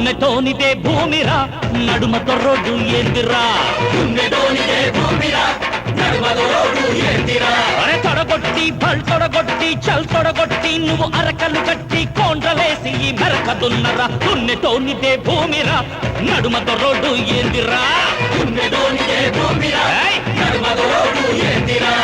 దున్నెతోనిదే భూమిరా నడుమతో road ఏందిరా దున్నెతోనిదే భూమిరా నడుమతో road ఏందిరా అరే తొడగొట్టి బల్ తొడగొట్టి చల్ తొడగొట్టి నువ్వు అరకలు కట్టి కోండ్రలేసి ఈ మెరక దున్నరా దున్నెతోనిదే భూమిరా నడుమతో రోడ్డు ఏందిరా దున్నెతోనిదే భూమిరా నడుమతో రోడ్డు ఏందిరా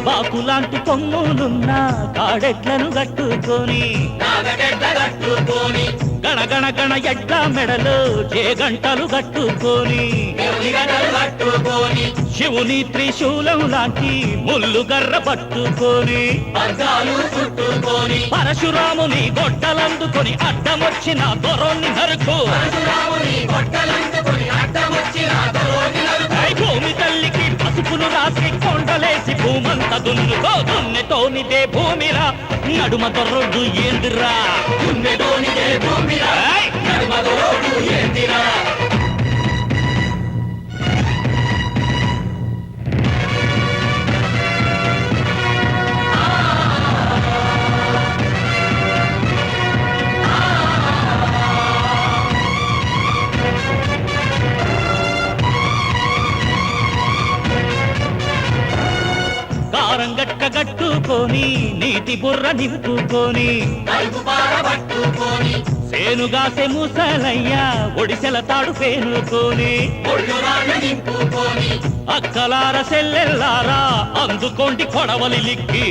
బాకులాంటి కొమ్ములున్నా కాడెట్లను కట్టుకొని గణగణ గణ ఎడ్ల మెడలు జేగంటలు కట్టుకొని శివుని త్రిశూలం లాంటి ముళ్ళు గర్ర పట్టుకొని పరశురాముని గొడ్డలందుకొని అడ్డమొచ్చిన దొరోన్ని నరుకు భూమి తల్లికి పసుపును రాసి కొండలేసి భూమంత దున్నుకో దున్నెతోనిదే భూమిరా నడుమతో రోడ్డు ఏందిరా దున్నెతోనిదే భూమిరా నడుమతో రోడ్డు ఏందిరా కారంగట్ట కట్టుకొని నీటి బుర్ర నింపుకొని సేనుగాసే ముసలయ్యా ఒడిసెల తాడు పేనుకొని అక్కలార సెల్లెల్లారా అందుకోండి కొడవలి లిక్కి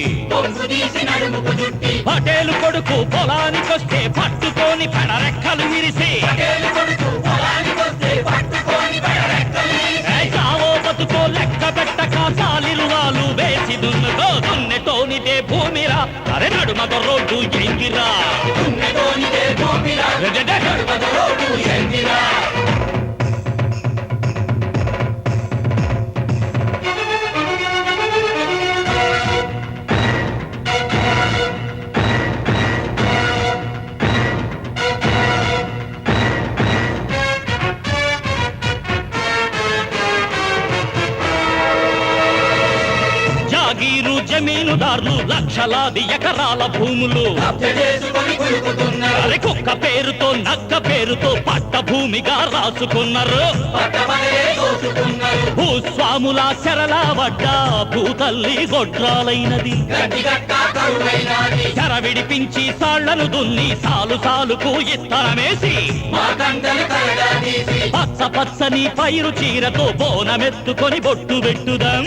పటేలు కొడుకు పొలానికొస్తే పట్టుకొని పెడరెక్కలు విరిసి చావో బతుకో లెక్క పెట్టక సాలిరువాలు వేసి దున్నుకో దున్నెతోనిదే భూమిరా అరే నడుమతో రోడ్డు ఏంగిరా జాగీరు జమీనుదారులు లక్షలాది ఎకరాల భూములు అరే కుక్క పేరుతో నక్క పేరుతో పట్ట భూమిగా రాసుకున్నారు భూస్వాముల చెరలా పడ్డ భూతల్లి గొడ్రాలైనది చెర విడిపించి సాళ్లను దున్ని సాలు సాలుకు ఇత్తనమేసి పచ్చ పచ్చని పైరు చీరతో బోనమెత్తుకొని బొట్టు పెట్టుదాం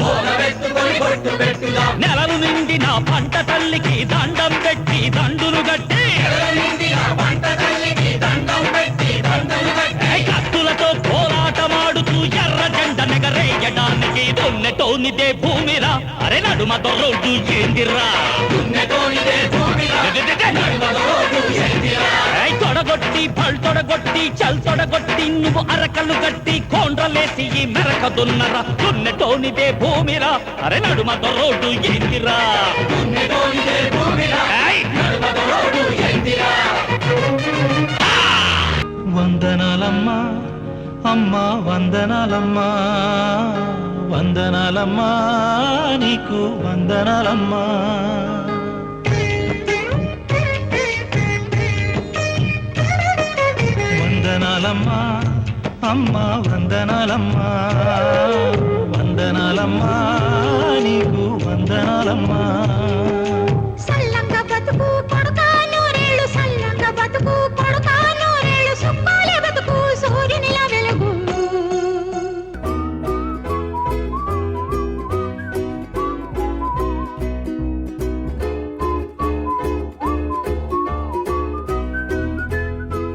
నెలలు నిండిన పంట తల్లికి దండం పెట్టి దండులు గట్టి కత్తులతో పోరాటమాడుతూ ఎర్ర జెండ నెగరేయడానికి దున్నెతోనిదే భూమిరా అరే నడుమతో రోడ్డు ఏందిరా తొడగొట్టి పల్ తొడగొట్టి చల్ తొడగొట్టి నువ్వు అరకలు గట్టి కోండ్రలేసి ఈ మెరక దున్నరా దున్నెతోనిదే భూమిరా అరే నడుమతో రోడ్డు ఏందిరా వందనాలమ్మా అమ్మా వందనాలమ్మా వందనాలమ్మా నీకు వందనాలమ్మా వందనాలమ్మా అమ్మా వందనాలమ్మా వందనాలమ్మా నీకు వందనాలమ్మా